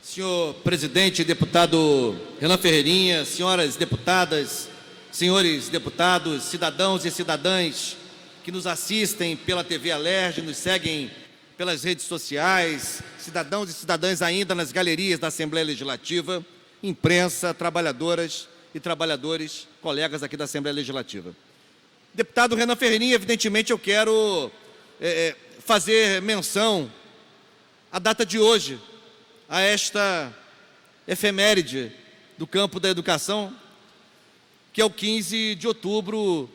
Senhor presidente, deputado Renan Ferreirinha, senhoras deputadas, senhores deputados, cidadãos e cidadãs que nos assistem pela TV Alerj, nos seguem pelas redes sociais, cidadãos e cidadãs ainda nas galerias da Assembleia Legislativa, imprensa, trabalhadoras e trabalhadores, colegas aqui da Assembleia Legislativa. Deputado Renan Ferreirinha, evidentemente eu quero fazer menção à data de hoje, a esta efeméride do campo da educação, que é o 15 de outubro,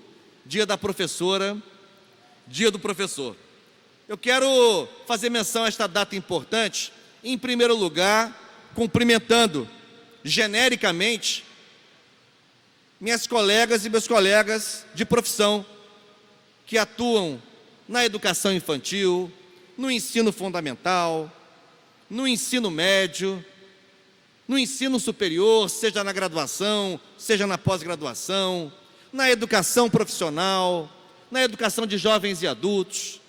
dia da professora, dia do professor. Eu quero fazer menção a esta data importante, em primeiro lugar, cumprimentando genericamente minhas colegas e meus colegas de profissão que atuam na educação infantil, no ensino fundamental, no ensino médio, no ensino superior, seja na graduação, seja na pós-graduação, na educação profissional, na educação de jovens e adultos,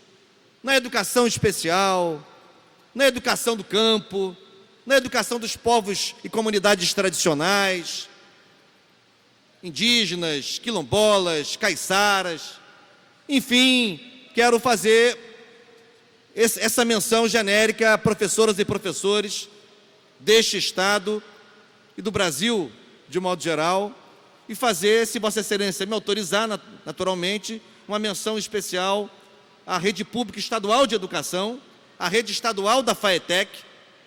na educação especial, na educação do campo, na educação dos povos e comunidades tradicionais, indígenas, quilombolas, caiçaras, enfim, quero fazer essa menção genérica a professoras e professores deste Estado e do Brasil, de modo geral, e fazer, se Vossa Excelência me autorizar, naturalmente, uma menção especial à rede pública estadual de educação, à rede estadual da FAETEC,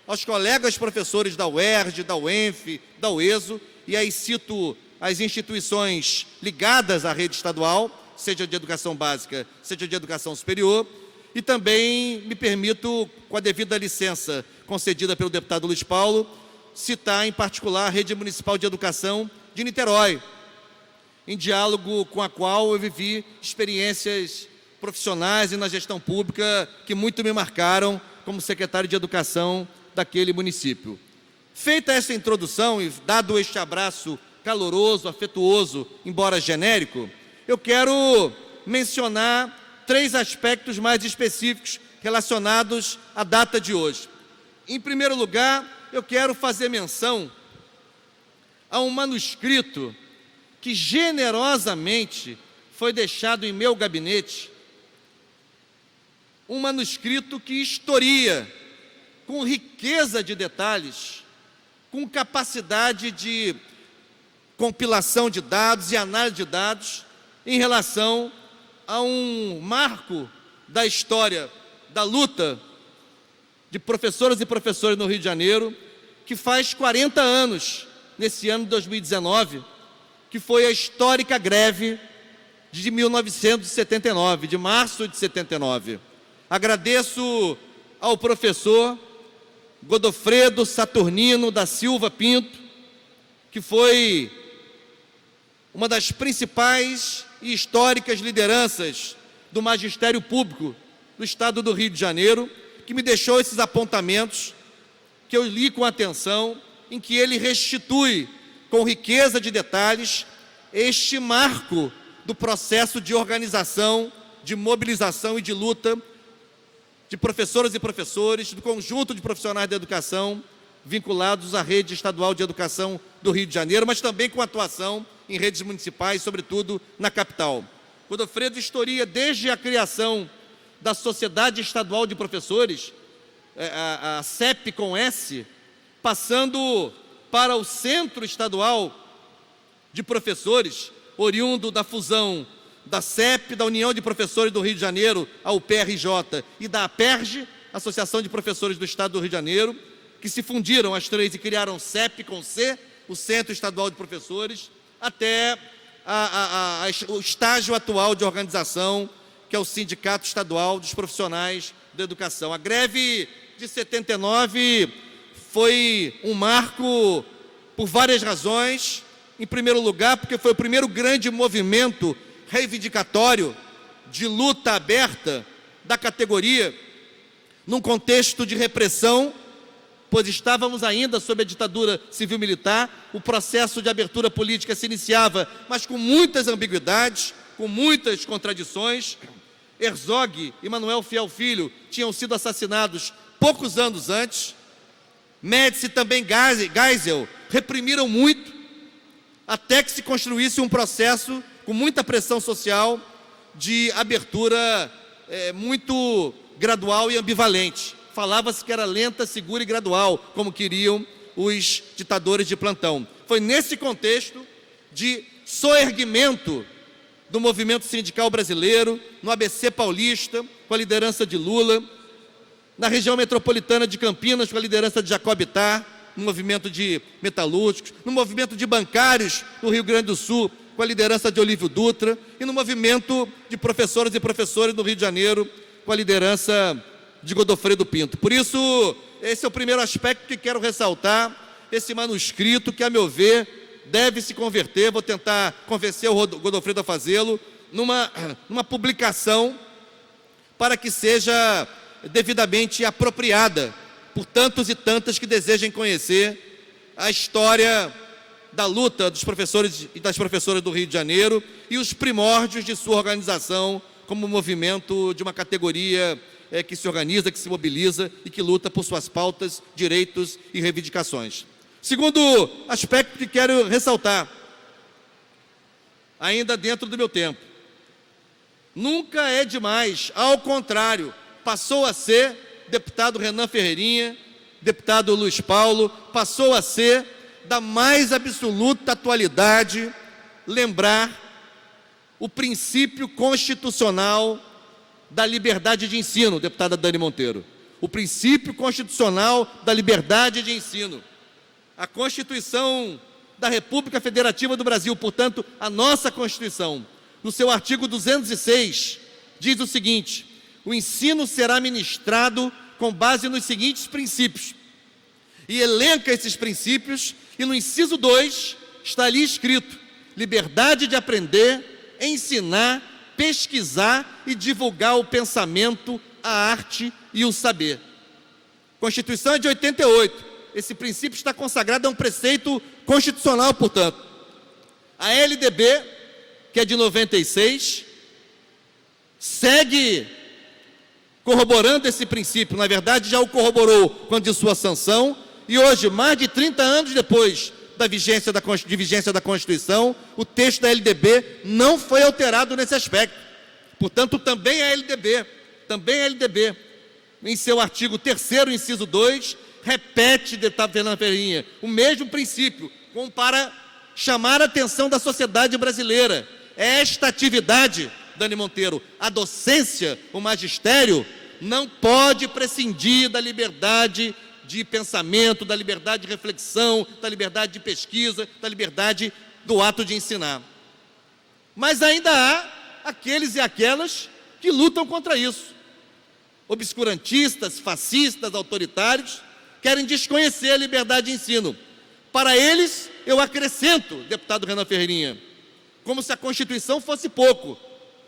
aos colegas professores da UERJ, da UENF, da UESO, e aí cito as instituições ligadas à rede estadual, seja de educação básica, seja de educação superior, e também me permito, com a devida licença concedida pelo deputado Luiz Paulo, citar em particular a Rede Municipal de Educação de Niterói, em diálogo com a qual eu vivi experiências profissionais e na gestão pública que muito me marcaram como secretário de Educação daquele município. Feita essa introdução e dado este abraço caloroso, afetuoso, embora genérico, eu quero mencionar 3 aspectos mais específicos relacionados à data de hoje. Em primeiro lugar, eu quero fazer menção a um manuscrito que generosamente foi deixado em meu gabinete, um manuscrito que historia, com riqueza de detalhes, com capacidade de compilação de dados e análise de dados em relação a um marco da história da luta de professoras e professores no Rio de Janeiro, que faz 40 anos, nesse ano de 2019, que foi a histórica greve de 1979, de março de 79. Agradeço ao professor Godofredo Saturnino da Silva Pinto, que foi uma das principais e históricas lideranças do magistério público do Estado do Rio de Janeiro, que me deixou esses apontamentos, que eu li com atenção, em que ele restitui, com riqueza de detalhes, este marco do processo de organização, de mobilização e de luta de professoras e professores, do conjunto de profissionais da educação, vinculados à rede estadual de educação do Rio de Janeiro, mas também com atuação em redes municipais, sobretudo na capital. Godofredo historia desde a criação da Sociedade Estadual de Professores, a CEP com S, passando para o Centro Estadual de Professores, oriundo da fusão da CEP, da União de Professores do Rio de Janeiro, a UPRJ, e da APERJ, Associação de Professores do Estado do Rio de Janeiro, que se fundiram as 3 e criaram CEP com C, o Centro Estadual de Professores, até o estágio atual de organização, que é o Sindicato Estadual dos Profissionais da Educação. A greve de 79 foi um marco por várias razões. Em primeiro lugar, porque foi o primeiro grande movimento reivindicatório de luta aberta da categoria, num contexto de repressão, pois estávamos ainda sob a ditadura civil-militar, o processo de abertura política se iniciava, mas com muitas ambiguidades, com muitas contradições. Herzog e Manuel Fiel Filho tinham sido assassinados poucos anos antes, Médici e também Geisel reprimiram muito, até que se construísse um processo com muita pressão social de abertura muito gradual e ambivalente. Falava-se que era lenta, segura e gradual, como queriam os ditadores de plantão. Foi nesse contexto de soerguimento do movimento sindical brasileiro, no ABC paulista, com a liderança de Lula, na região metropolitana de Campinas, com a liderança de Jacob Ittar, no movimento de metalúrgicos, no movimento de bancários no Rio Grande do Sul, com a liderança de Olívio Dutra, e no movimento de professoras e professores no Rio de Janeiro, com a liderança de Godofredo Pinto. Por isso, esse é o primeiro aspecto que quero ressaltar, esse manuscrito que, a meu ver, deve se converter, vou tentar convencer o Godofredo a fazê-lo, numa publicação para que seja devidamente apropriada por tantos e tantas que desejem conhecer a história da luta dos professores e das professoras do Rio de Janeiro e os primórdios de sua organização como movimento de uma categoria que se organiza, que se mobiliza e que luta por suas pautas, direitos e reivindicações. Segundo aspecto que quero ressaltar, ainda dentro do meu tempo, nunca é demais, ao contrário, passou a ser deputado Renan Ferreirinha, deputado Luiz Paulo, passou a ser da mais absoluta atualidade lembrar o princípio constitucional da liberdade de ensino, deputada Dani Monteiro. O princípio constitucional da liberdade de ensino. A Constituição da República Federativa do Brasil, portanto, a nossa Constituição, no seu artigo 206, diz o seguinte: o ensino será ministrado com base nos seguintes princípios. E elenca esses princípios, e no inciso 2 está ali escrito: liberdade de aprender, ensinar, pesquisar e divulgar o pensamento, a arte e o saber. Constituição é de 88. Esse princípio está consagrado a um preceito constitucional, portanto. A LDB, que é de 96, segue corroborando esse princípio. Na verdade, já o corroborou quando de sua sanção, e hoje, mais de 30 anos depois da vigência da Constituição, o texto da LDB não foi alterado nesse aspecto. Portanto, também a LDB, em seu artigo 3º, inciso 2, repete, deputado Fernando Ferreirinha, o mesmo princípio, como para chamar a atenção da sociedade brasileira. Esta atividade, Dani Monteiro, a docência, o magistério, não pode prescindir da liberdade de pensamento, da liberdade de reflexão, da liberdade de pesquisa, da liberdade do ato de ensinar. Mas ainda há aqueles e aquelas que lutam contra isso. Obscurantistas, fascistas, autoritários, querem desconhecer a liberdade de ensino. Para eles, eu acrescento, deputado Renan Ferreirinha, como se a Constituição fosse pouco,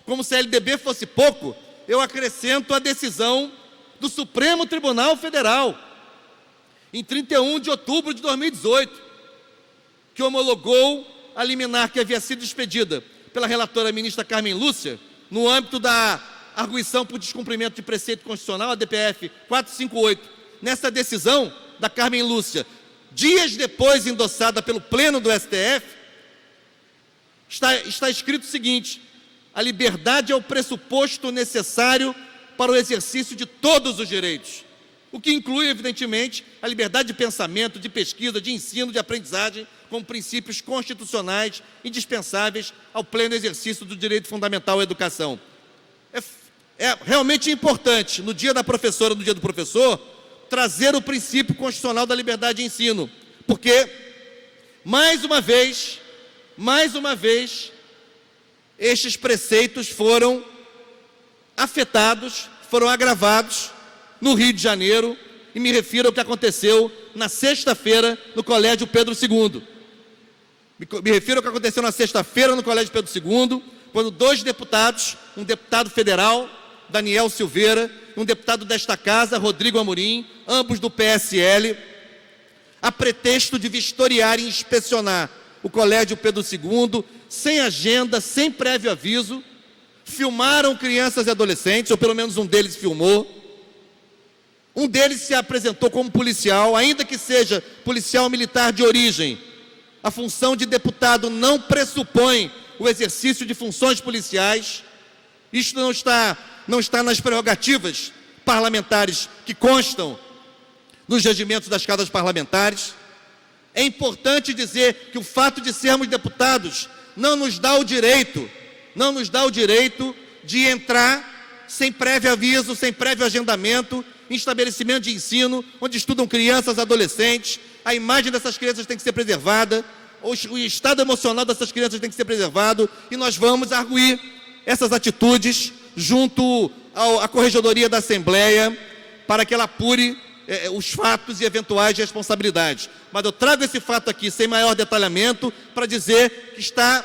como se a LDB fosse pouco, eu acrescento a decisão do Supremo Tribunal Federal, em 31 de outubro de 2018, que homologou a liminar que havia sido expedida pela relatora ministra Carmen Lúcia, no âmbito da arguição por descumprimento de preceito constitucional, a DPF 458. Nessa decisão da Carmen Lúcia, dias depois endossada pelo Pleno do STF, está escrito o seguinte: a liberdade é o pressuposto necessário para o exercício de todos os direitos, o que inclui, evidentemente, a liberdade de pensamento, de pesquisa, de ensino, de aprendizagem, como princípios constitucionais indispensáveis ao pleno exercício do direito fundamental à educação. É realmente importante, no dia da professora, no dia do professor, trazer o princípio constitucional da liberdade de ensino, porque, mais uma vez, estes preceitos foram afetados, foram agravados no Rio de Janeiro, e me refiro ao que aconteceu na sexta-feira no Colégio Pedro II. Me refiro ao que aconteceu na sexta-feira no Colégio Pedro II, quando 2 deputados, um deputado federal, Daniel Silveira, e um deputado desta casa, Rodrigo Amorim, ambos do PSL, a pretexto de vistoriar e inspecionar o Colégio Pedro II, sem agenda, sem prévio aviso, filmaram crianças e adolescentes, ou pelo menos um deles filmou, Um deles se apresentou como policial, ainda que seja policial militar de origem. A função de deputado não pressupõe o exercício de funções policiais. Isto não está nas prerrogativas parlamentares que constam nos regimentos das casas parlamentares. É importante dizer que o fato de sermos deputados não nos dá o direito de entrar sem prévio aviso, sem prévio agendamento, em estabelecimento de ensino, onde estudam crianças, adolescentes. A imagem dessas crianças tem que ser preservada, o estado emocional dessas crianças tem que ser preservado, e nós vamos arguir essas atitudes junto à Corregedoria da Assembleia, para que ela apure os fatos e eventuais responsabilidades. Mas eu trago esse fato aqui sem maior detalhamento para dizer que está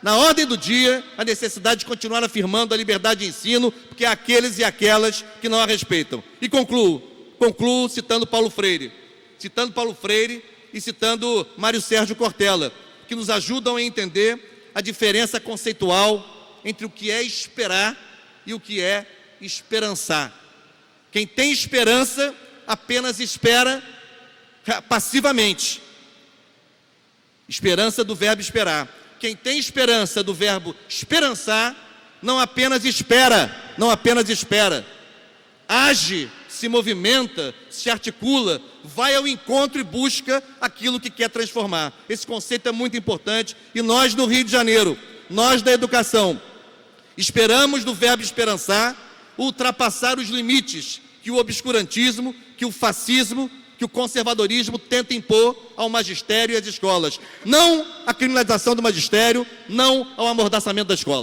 na ordem do dia a necessidade de continuar afirmando a liberdade de ensino, porque há aqueles e aquelas que não a respeitam. E concluo citando Paulo Freire e citando Mário Sérgio Cortella, que nos ajudam a entender a diferença conceitual entre o que é esperar e o que é esperançar. Quem tem esperança apenas espera passivamente. Esperança do verbo esperar. Quem tem esperança do verbo esperançar, não apenas espera, age, se movimenta, se articula, vai ao encontro e busca aquilo que quer transformar. Esse conceito é muito importante e nós no Rio de Janeiro, nós da educação, esperamos do verbo esperançar ultrapassar os limites que o obscurantismo, que o fascismo, que o conservadorismo tenta impor ao magistério e às escolas. Não à criminalização do magistério, não ao amordaçamento da escola.